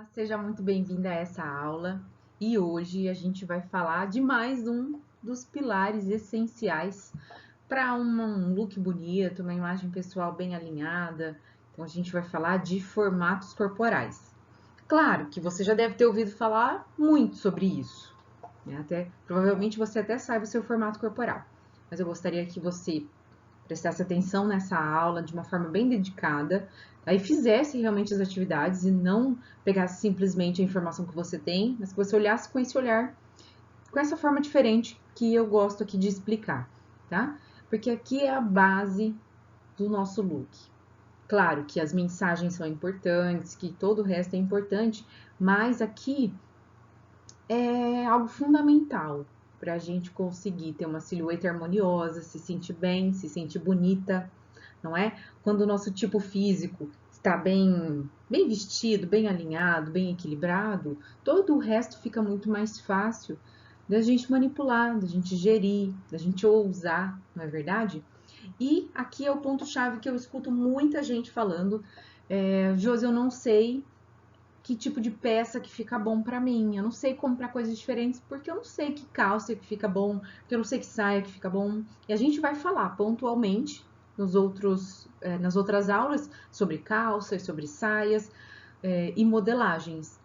Olá, seja muito bem-vinda a essa aula e hoje a gente vai falar de mais um dos pilares essenciais para um look bonito, uma imagem pessoal bem alinhada. Então a gente vai falar de formatos corporais. Claro que você já deve ter ouvido falar muito sobre isso, né? Provavelmente você até sabe o seu formato corporal, mas eu gostaria que você prestasse atenção nessa aula de uma forma bem dedicada, aí fizesse realmente as atividades e não pegasse simplesmente a informação que você tem, mas que você olhasse com esse olhar, com essa forma diferente que eu gosto aqui de explicar, tá? Porque aqui é a base do nosso look. Claro que as mensagens são importantes, que todo o resto é importante, mas aqui é algo fundamental para a gente conseguir ter uma silhueta harmoniosa, se sentir bem, se sentir bonita, não é? Quando o nosso tipo físico está bem vestido, bem alinhado, bem equilibrado, todo o resto fica muito mais fácil da gente manipular, da gente gerir, da gente ousar, não é verdade? E aqui é o ponto-chave que eu escuto muita gente falando, Josi, eu não sei que tipo de peça que fica bom pra mim. Eu não sei comprar coisas diferentes porque eu não sei que calça que fica bom, porque eu não sei que saia que fica bom. E a gente vai falar pontualmente nas outras aulas sobre calças, sobre saias e modelagens.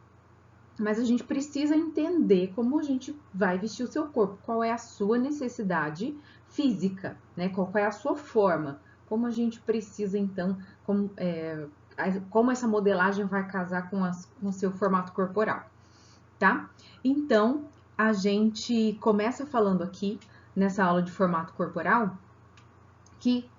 Mas a gente precisa entender como a gente vai vestir o seu corpo, qual é a sua necessidade física, né? Qual é a sua forma, como a gente precisa então, como essa modelagem vai casar com o seu formato corporal, tá? Então, a gente começa falando aqui, nessa aula de formato corporal, que,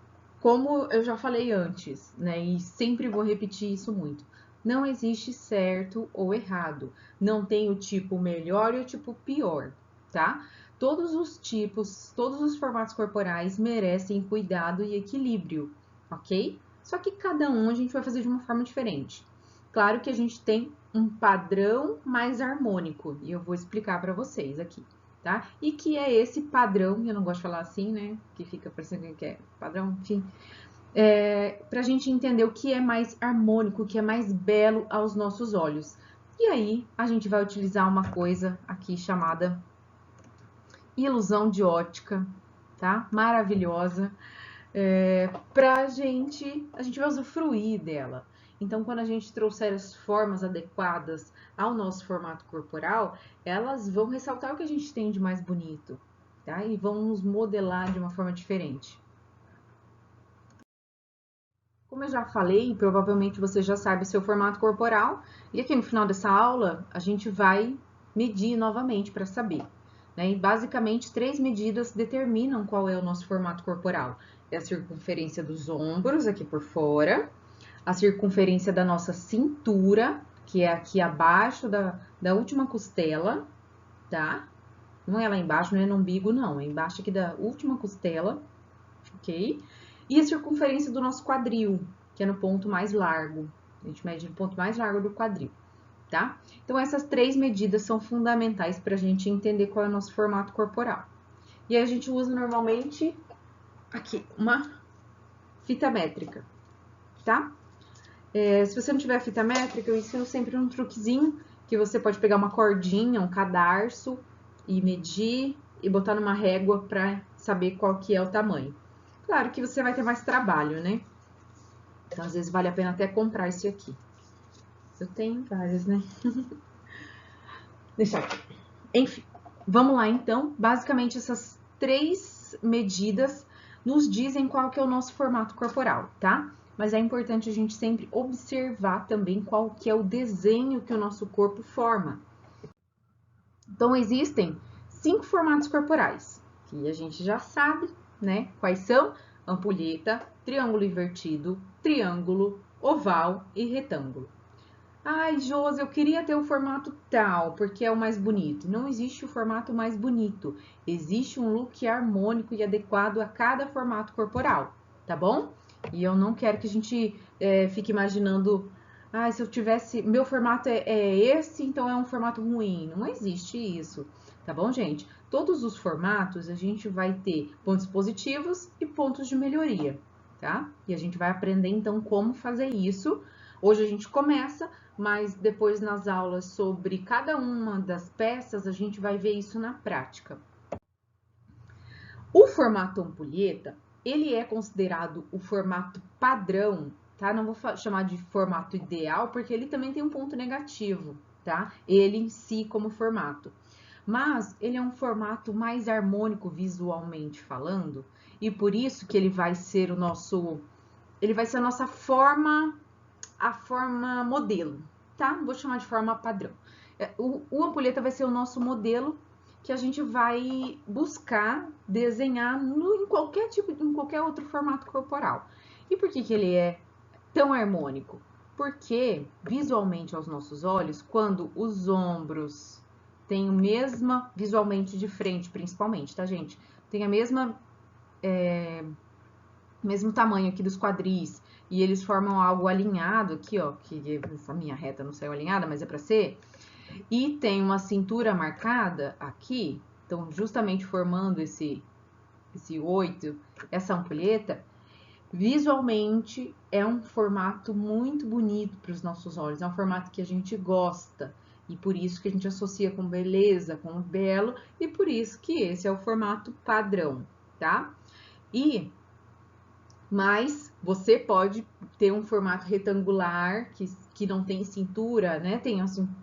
como eu já falei antes, né, e sempre vou repetir isso muito, não existe certo ou errado, não tem o tipo melhor e o tipo pior, tá? Todos os tipos, todos os formatos corporais merecem cuidado e equilíbrio, ok? Só que cada um a gente vai fazer de uma forma diferente. Claro que a gente tem um padrão mais harmônico, e eu vou explicar para vocês aqui, tá? E que é esse padrão, eu não gosto de falar assim, né? Que fica parecendo que é padrão, enfim. Pra gente entender o que é mais harmônico, o que é mais belo aos nossos olhos. E aí, a gente vai utilizar uma coisa aqui chamada ilusão de ótica, tá? Maravilhosa. A gente vai usufruir dela. Então, quando a gente trouxer as formas adequadas ao nosso formato corporal, elas vão ressaltar o que a gente tem de mais bonito, tá? E vão nos modelar de uma forma diferente. Como eu já falei, provavelmente você já sabe o seu formato corporal, e aqui no final dessa aula a gente vai medir novamente para saber. Né? E basicamente, 3 medidas determinam qual é o nosso formato corporal. É a circunferência dos ombros, aqui por fora, a circunferência da nossa cintura, que é aqui abaixo da última costela, tá? Não é lá embaixo, não é no umbigo, não, é embaixo aqui da última costela, ok? E a circunferência do nosso quadril, que é no ponto mais largo. A gente mede no ponto mais largo do quadril, tá? Então, essas 3 medidas são fundamentais para a gente entender qual é o nosso formato corporal. E aí, a gente usa normalmente aqui uma fita métrica, tá? Se você não tiver fita métrica, eu ensino sempre um truquezinho, que você pode pegar uma cordinha, um cadarço, e medir e botar numa régua para saber qual que é o tamanho. Claro que você vai ter mais trabalho, né? Então, às vezes, vale a pena até comprar esse aqui. Eu tenho vários, né? Deixa aqui. Enfim, vamos lá, então. Basicamente, essas 3 medidas nos dizem qual que é o nosso formato corporal, tá? Mas é importante a gente sempre observar também qual que é o desenho que o nosso corpo forma. Então, existem 5 formatos corporais, que a gente já sabe, né? Quais são? Ampulheta, triângulo invertido, triângulo, oval e retângulo. Ai, Josi, eu queria ter o formato tal, porque é o mais bonito. Não existe o formato mais bonito. Existe um look harmônico e adequado a cada formato corporal, tá bom? E eu não quero que a gente fique imaginando, ah, se eu tivesse, meu formato é esse, então é um formato ruim. Não existe isso, tá bom, gente? Todos os formatos a gente vai ter pontos positivos e pontos de melhoria, tá? E a gente vai aprender então como fazer isso Hoje a gente começa, mas depois nas aulas sobre cada uma das peças, a gente vai ver isso na prática. O formato ampulheta, ele é considerado o formato padrão, tá? Não vou chamar de formato ideal, porque ele também tem um ponto negativo, tá? Ele em si como formato. Mas ele é um formato mais harmônico visualmente falando, e por isso que ele vai ser a nossa forma, a forma modelo, tá? Vou chamar de forma padrão. O ampulheta vai ser o nosso modelo que a gente vai buscar desenhar em qualquer outro formato corporal. E por que ele é tão harmônico? Porque visualmente aos nossos olhos, quando os ombros têm o visualmente de frente principalmente, tá, gente? Tem a mesmo tamanho aqui dos quadris, e eles formam algo alinhado aqui, ó, que essa minha reta não saiu alinhada, mas é para ser, e tem uma cintura marcada aqui, então justamente formando esse 8, essa ampulheta, visualmente é um formato muito bonito para os nossos olhos, é um formato que a gente gosta, e por isso que a gente associa com beleza, com belo, e por isso que esse é o formato padrão, tá? Mas você pode ter um formato retangular que não tem cintura, né?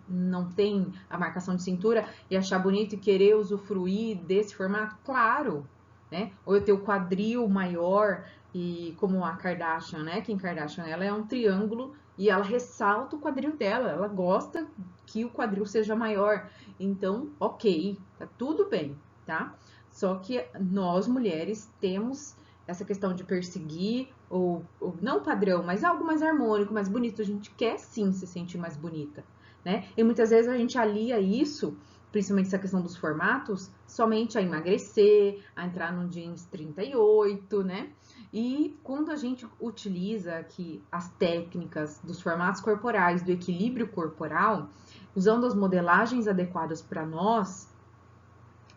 Não tem a marcação de cintura e achar bonito e querer usufruir desse formato? Claro, né? Ou eu ter o quadril maior e como a Kardashian, né? Kim Kardashian, ela é um triângulo e ela ressalta o quadril dela. Ela gosta que o quadril seja maior. Então, ok, tá tudo bem, tá? Só que nós mulheres temos essa questão de perseguir, ou não padrão, mas algo mais harmônico, mais bonito. A gente quer sim se sentir mais bonita, né? E muitas vezes a gente alia isso, principalmente essa questão dos formatos, somente a emagrecer, a entrar no jeans 38, né? E quando a gente utiliza aqui as técnicas dos formatos corporais, do equilíbrio corporal, usando as modelagens adequadas para nós,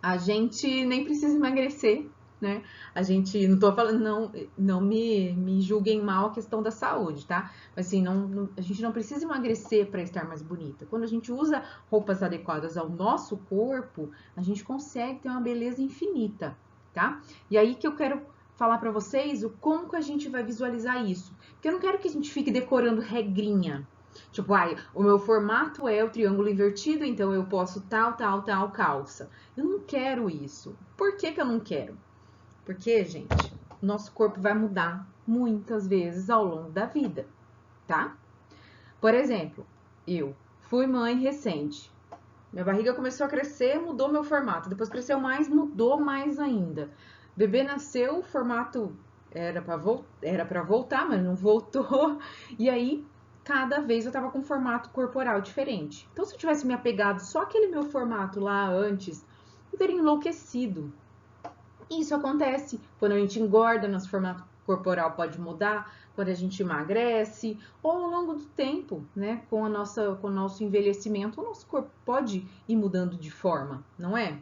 a gente nem precisa emagrecer, né? A gente, não tô falando, não me julguem mal a questão da saúde, tá? Mas assim, a gente não precisa emagrecer para estar mais bonita. Quando a gente usa roupas adequadas ao nosso corpo, a gente consegue ter uma beleza infinita, tá? E aí que eu quero falar para vocês como que a gente vai visualizar isso. Porque eu não quero que a gente fique decorando regrinha. Tipo, o meu formato é o triângulo invertido, então eu posso tal calça. Eu não quero isso. Por que que eu não quero? Porque, gente, nosso corpo vai mudar muitas vezes ao longo da vida, tá? Por exemplo, eu fui mãe recente. Minha barriga começou a crescer, mudou meu formato. Depois cresceu mais, mudou mais ainda. Bebê nasceu, o formato era para voltar, mas não voltou. E aí, cada vez eu tava com um formato corporal diferente. Então, se eu tivesse me apegado só aquele meu formato lá antes, eu teria enlouquecido. Isso acontece quando a gente engorda, nosso formato corporal pode mudar, quando a gente emagrece, ou ao longo do tempo, né? Com o nosso envelhecimento, o nosso corpo pode ir mudando de forma, não é?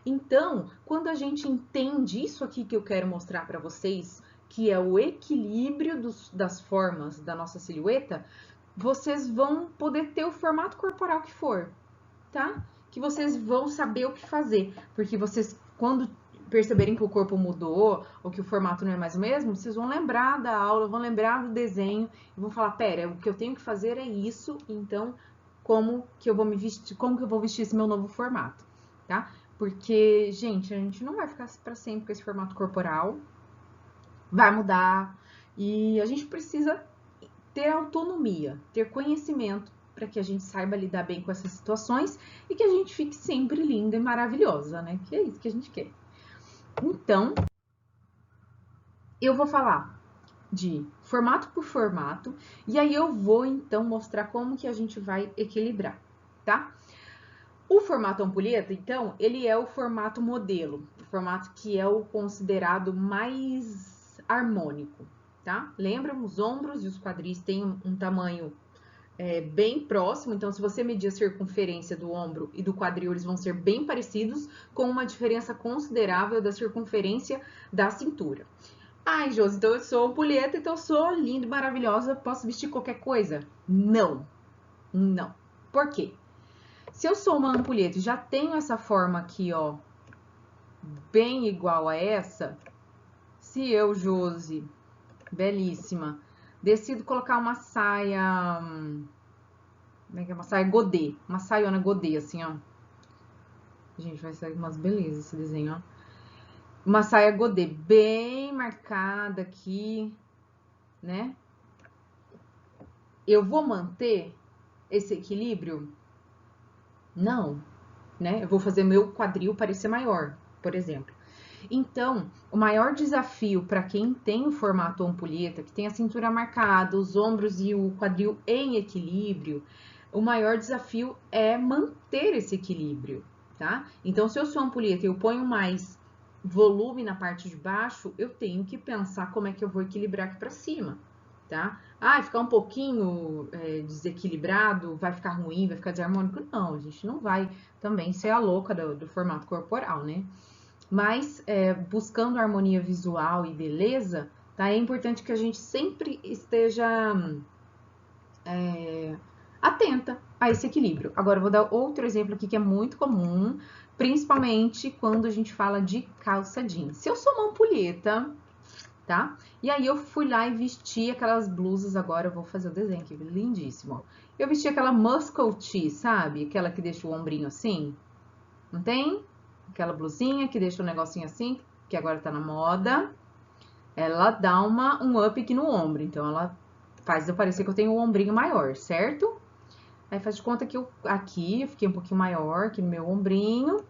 Então, quando a gente entende isso aqui que eu quero mostrar para vocês, que é o equilíbrio das formas da nossa silhueta, vocês vão poder ter o formato corporal que for, tá? Que vocês vão saber o que fazer, porque vocês, quando perceberem que o corpo mudou ou que o formato não é mais o mesmo, vocês vão lembrar da aula, vão lembrar do desenho e vão falar, pera, o que eu tenho que fazer é isso, então como que eu vou me vestir, como que eu vou vestir esse meu novo formato, tá? Porque, gente, a gente não vai ficar para sempre com esse formato corporal, vai mudar e a gente precisa ter autonomia, ter conhecimento para que a gente saiba lidar bem com essas situações e que a gente fique sempre linda e maravilhosa, né? Que é isso que a gente quer. Então, eu vou falar de formato por formato e aí eu vou então mostrar como que a gente vai equilibrar, tá? O formato ampulheta, então, ele é o formato modelo, o formato que é o considerado mais harmônico, tá? Lembra, os ombros e os quadris têm um tamanho bem próximo, então se você medir a circunferência do ombro e do quadril, eles vão ser bem parecidos, com uma diferença considerável da circunferência da cintura. Ai, Josi, então eu sou ampulheta, então eu sou linda e maravilhosa, posso vestir qualquer coisa? Não, não. Por quê? Se eu sou uma ampulheta e já tenho essa forma aqui, ó, bem igual a essa, se eu, Josi, belíssima, decido colocar uma saia, como é que é? Uma saia godê, uma saiona godê, assim, ó. Gente, vai sair umas belezas esse desenho, ó. Uma saia godê bem marcada aqui, né? Eu vou manter esse equilíbrio? Não, né? Eu vou fazer meu quadril parecer maior, por exemplo. Então, o maior desafio para quem tem o formato ampulheta, que tem a cintura marcada, os ombros e o quadril em equilíbrio, o maior desafio é manter esse equilíbrio, tá? Então, se eu sou ampulheta e eu ponho mais volume na parte de baixo, eu tenho que pensar como é que eu vou equilibrar aqui para cima, tá? Ah, ficar um pouquinho desequilibrado, vai ficar ruim, vai ficar desarmônico? Não, a gente não vai também ser a louca do formato corporal, né? Mas buscando harmonia visual e beleza, tá? É importante que a gente sempre esteja atenta a esse equilíbrio. Agora, eu vou dar outro exemplo aqui que é muito comum, principalmente quando a gente fala de calça jeans. Se eu sou uma ampulheta, tá? E aí eu fui lá e vesti aquelas blusas, agora eu vou fazer o desenho aqui, lindíssimo. Eu vesti aquela muscle tee, sabe? Aquela que deixa o ombrinho assim, não tem? Aquela blusinha que deixa o negocinho assim, que agora tá na moda. Ela dá um up aqui no ombro, então ela faz eu parecer que eu tenho um ombrinho maior, certo? Aí faz de conta que aqui eu fiquei um pouquinho maior aqui no meu ombrinho.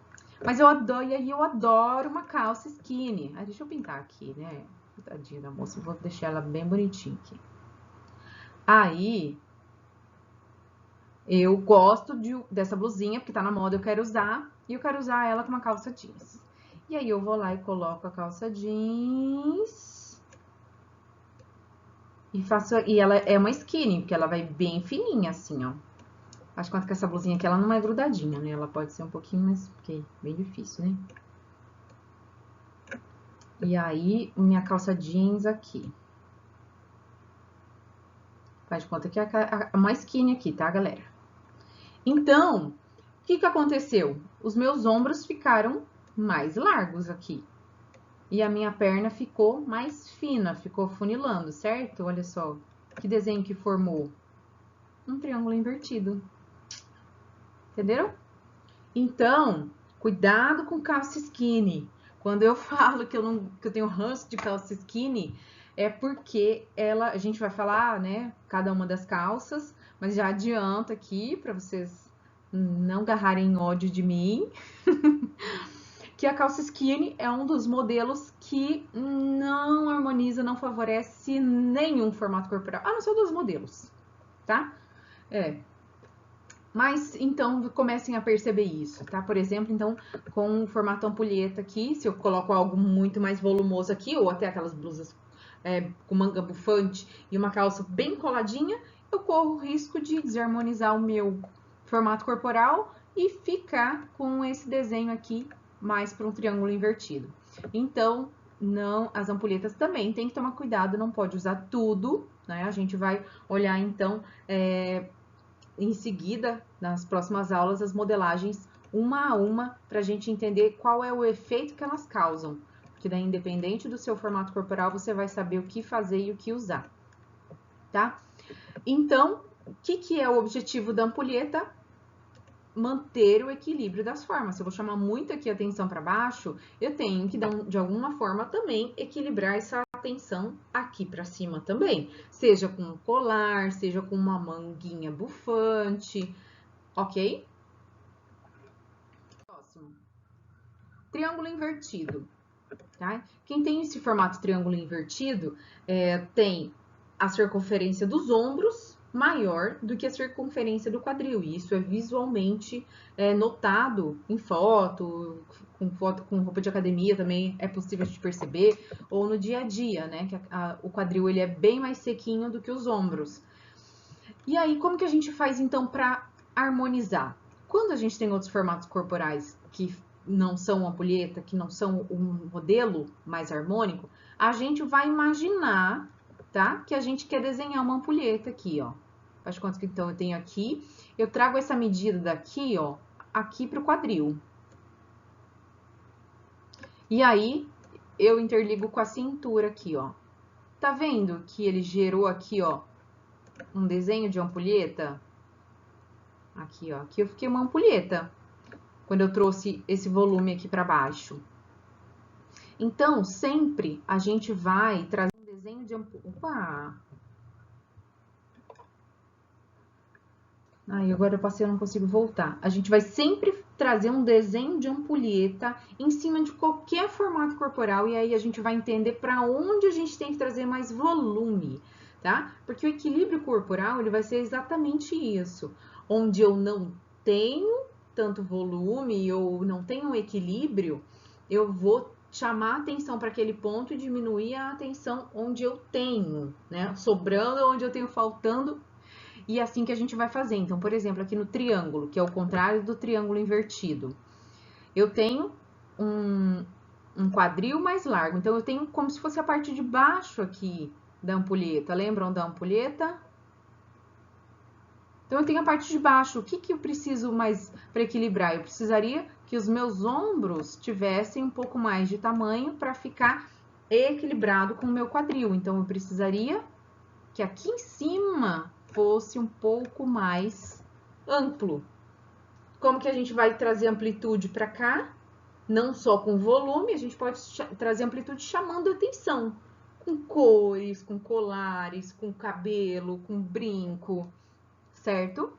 Mas eu adoro, e aí eu adoro uma calça skinny. Ah, deixa eu pintar aqui, né? Tadinha da moça, vou deixar ela bem bonitinha aqui. Aí, eu gosto dessa blusinha, porque tá na moda, eu quero usar. E eu quero usar ela com uma calça jeans. E aí, eu vou lá e coloco a calça jeans. E ela é uma skinny, porque ela vai bem fininha, assim, ó. Acho que essa blusinha aqui, ela não é grudadinha, né? Ela pode ser um pouquinho mais, porque é bem difícil, né? E aí, minha calça jeans aqui. Faz de conta que é uma skinny aqui, tá, galera? Então, o que aconteceu? Os meus ombros ficaram mais largos aqui. E a minha perna ficou mais fina, ficou funilando, certo? Olha só, que desenho que formou. Um triângulo invertido. Entenderam? Então, cuidado com calça skinny. Quando eu falo que eu tenho ranço de calça skinny, é porque a gente vai falar, né, cada uma das calças, mas já adianto aqui para vocês não agarrarem ódio de mim, que a calça skinny é um dos modelos que não harmoniza, não favorece nenhum formato corporal, a não ser dos modelos, tá? Mas, então, comecem a perceber isso, tá? Por exemplo, então, com o formato ampulheta aqui, se eu coloco algo muito mais volumoso aqui, ou até aquelas blusas com manga bufante e uma calça bem coladinha, eu corro o risco de desarmonizar o meu formato corporal e ficar com esse desenho aqui mais para um triângulo invertido. Então, não, as ampulhetas também tem que tomar cuidado, não pode usar tudo, né? A gente vai olhar, então, em seguida, nas próximas aulas, as modelagens uma a uma, para a gente entender qual é o efeito que elas causam. Porque daí, independente do seu formato corporal, você vai saber o que fazer e o que usar, tá? Então, o que é o objetivo da ampulheta? Manter o equilíbrio das formas. Se eu vou chamar muito aqui a atenção para baixo, eu tenho que, de alguma forma, também equilibrar essa atenção aqui para cima também. Seja com um colar, seja com uma manguinha bufante, ok? Próximo. Triângulo invertido, tá? Quem tem esse formato triângulo invertido tem a circunferência dos ombros maior do que a circunferência do quadril. E isso é visualmente notado em foto com roupa de academia também é possível de perceber, ou no dia a dia, né? Que o quadril ele é bem mais sequinho do que os ombros. E aí, como que a gente faz então para harmonizar? Quando a gente tem outros formatos corporais que não são uma ampulheta, que não são um modelo mais harmônico, a gente vai imaginar, tá? Que a gente quer desenhar uma ampulheta aqui, ó. Faz de conta que então eu tenho aqui, eu trago essa medida daqui, ó, aqui pro quadril. E aí, eu interligo com a cintura aqui, ó. Tá vendo que ele gerou aqui, ó, um desenho de ampulheta? Aqui, ó, aqui eu fiquei uma ampulheta, quando eu trouxe esse volume aqui para baixo. Então, sempre a gente vai trazer um desenho de ampulheta. Opa! Ai, agora eu passei, eu não consigo voltar. A gente vai sempre trazer um desenho de ampulheta em cima de qualquer formato corporal e aí a gente vai entender para onde a gente tem que trazer mais volume, tá? Porque o equilíbrio corporal, ele vai ser exatamente isso. Onde eu não tenho tanto volume ou não tenho equilíbrio, eu vou chamar atenção para aquele ponto e diminuir a atenção onde eu tenho, né? Sobrando, onde eu tenho faltando. E é assim que a gente vai fazer. Então, por exemplo, aqui no triângulo, que é o contrário do triângulo invertido, eu tenho um quadril mais largo. Então, eu tenho como se fosse a parte de baixo aqui da ampulheta. Lembram da ampulheta? Então, eu tenho a parte de baixo. O que que eu preciso mais para equilibrar? Eu precisaria que os meus ombros tivessem um pouco mais de tamanho para ficar equilibrado com o meu quadril. Então, eu precisaria que aqui em cima fosse um pouco mais amplo. Como que a gente vai trazer amplitude para cá? Não só com volume, a gente pode trazer amplitude chamando atenção. Com cores, com colares, com cabelo, com brinco, certo?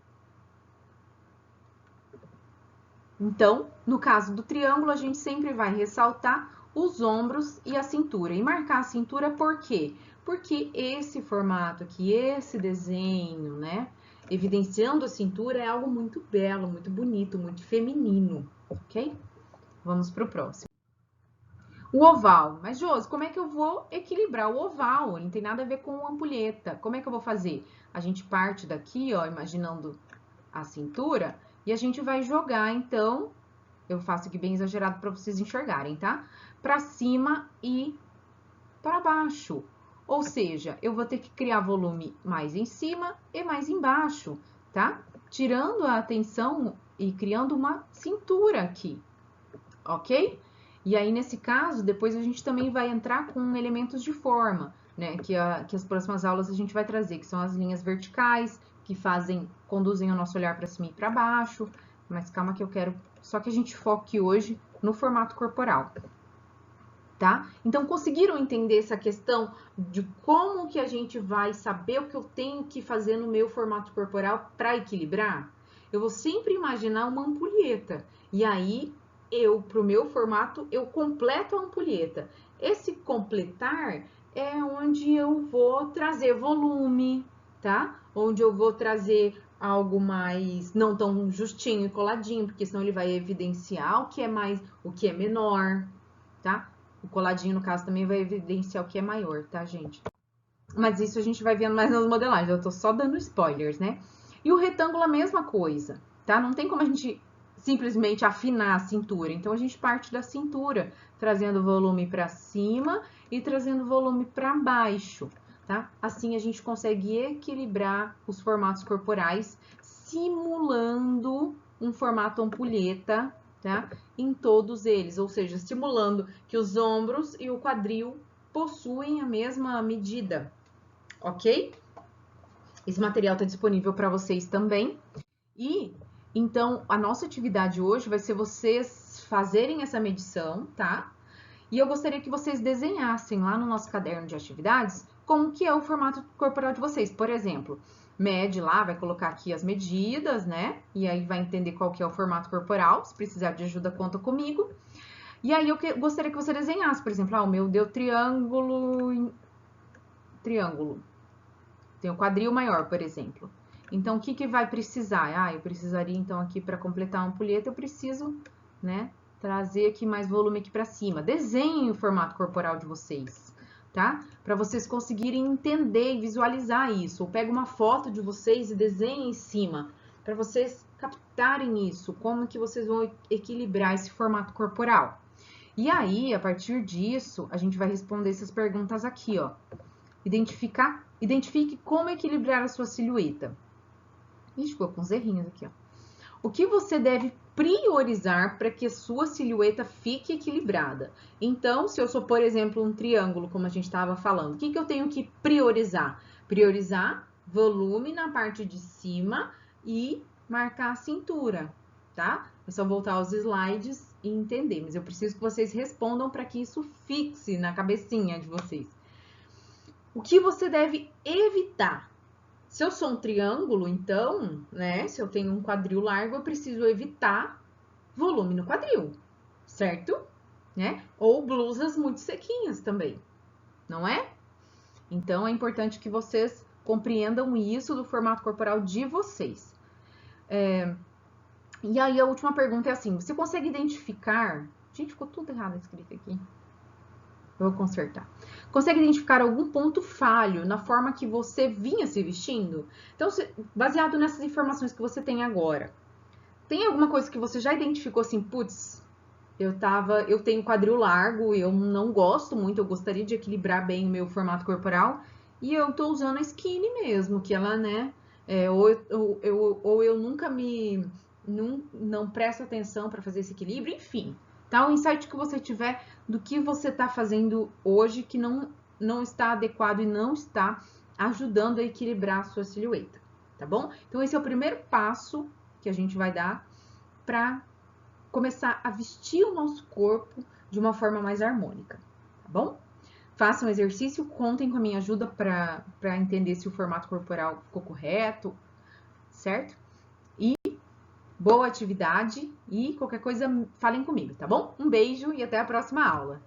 Então, no caso do triângulo, a gente sempre vai ressaltar os ombros e a cintura. E marcar a cintura por quê? Porque esse formato aqui, esse desenho, né, evidenciando a cintura é algo muito belo, muito bonito, muito feminino, ok? Vamos para o próximo. O oval. Mas, Josi, como é que eu vou equilibrar o oval? Ele não tem nada a ver com ampulheta. Como é que eu vou fazer? A gente parte daqui, ó, imaginando a cintura, e a gente vai jogar, então, eu faço aqui bem exagerado para vocês enxergarem, tá? Para cima e para baixo. Ou seja, eu vou ter que criar volume mais em cima e mais embaixo, tá? Tirando a atenção e criando uma cintura aqui, ok? E aí, nesse caso, depois a gente também vai entrar com elementos de forma, né? Que as próximas aulas a gente vai trazer, que são as linhas verticais, que conduzem o nosso olhar para cima e para baixo. Mas calma que eu quero só que a gente foque hoje no formato corporal, tá? Então, conseguiram entender essa questão de como que a gente vai saber o que eu tenho que fazer no meu formato corporal para equilibrar? Eu vou sempre imaginar uma ampulheta, e aí pro meu formato, eu completo a ampulheta. Esse completar é onde eu vou trazer volume, tá? Onde eu vou trazer algo mais não tão justinho e coladinho, porque senão ele vai evidenciar o que é mais, o que é menor, tá? O coladinho, no caso, também vai evidenciar o que é maior, tá, gente? Mas isso a gente vai vendo mais nas modelagens, eu tô só dando spoilers, né? E o retângulo a mesma coisa, tá? Não tem como a gente simplesmente afinar a cintura, então a gente parte da cintura, trazendo volume para cima e trazendo volume para baixo, tá? Assim a gente consegue equilibrar os formatos corporais, simulando um formato ampulheta, tá? Em todos eles, ou seja, simulando que os ombros e o quadril possuem a mesma medida, ok? Esse material está disponível para vocês também. E então a nossa atividade hoje vai ser vocês fazerem essa medição, tá? E eu gostaria que vocês desenhassem lá no nosso caderno de atividades como que é o formato corporal de vocês. Por exemplo, mede lá, vai colocar aqui as medidas, né? E aí vai entender qual que é o formato corporal. Se precisar de ajuda, conta comigo. E aí eu gostaria que você desenhasse, por exemplo, o meu deu triângulo, tem o quadril maior, por exemplo. Então, o que que vai precisar? Ah, eu precisaria, então, aqui para completar a ampulheta, eu preciso, né, trazer aqui mais volume aqui para cima. Desenhem o formato corporal de vocês, tá? Para vocês conseguirem entender e visualizar isso. Ou pega uma foto de vocês e desenhe em cima, para vocês captarem isso, como que vocês vão equilibrar esse formato corporal. E aí, a partir disso, a gente vai responder essas perguntas aqui, ó. Identifique como equilibrar a sua silhueta. Ixi, ficou com uns errinhos aqui, ó. O que você deve priorizar para que a sua silhueta fique equilibrada? Então, se eu sou, por exemplo, um triângulo, como a gente estava falando, o que eu tenho que priorizar? Priorizar volume na parte de cima e marcar a cintura, tá? É só voltar aos slides e entender, mas eu preciso que vocês respondam para que isso fixe na cabecinha de vocês. O que você deve evitar? Se eu sou um triângulo, então, né? Se eu tenho um quadril largo, eu preciso evitar volume no quadril, certo? Né? Ou blusas muito sequinhas também, não é? Então, é importante que vocês compreendam isso do formato corporal de vocês. E aí, a última pergunta é assim: você consegue identificar... Gente, ficou tudo errado escrito aqui. Eu vou consertar. Consegue identificar algum ponto falho na forma que você vinha se vestindo? Então, baseado nessas informações que você tem agora, tem alguma coisa que você já identificou assim, putz, eu tenho quadril largo, eu não gosto muito, eu gostaria de equilibrar bem o meu formato corporal, e eu tô usando a skinny mesmo, que ela, né, ou eu nunca não presto atenção para fazer esse equilíbrio, enfim. Tá? O insight que você tiver do que você está fazendo hoje que não está adequado e não está ajudando a equilibrar a sua silhueta, tá bom? Então, esse é o primeiro passo que a gente vai dar para começar a vestir o nosso corpo de uma forma mais harmônica, tá bom? Façam um exercício, contem com a minha ajuda para entender se o formato corporal ficou correto, certo? E boa atividade e qualquer coisa falem comigo, tá bom? Um beijo e até a próxima aula.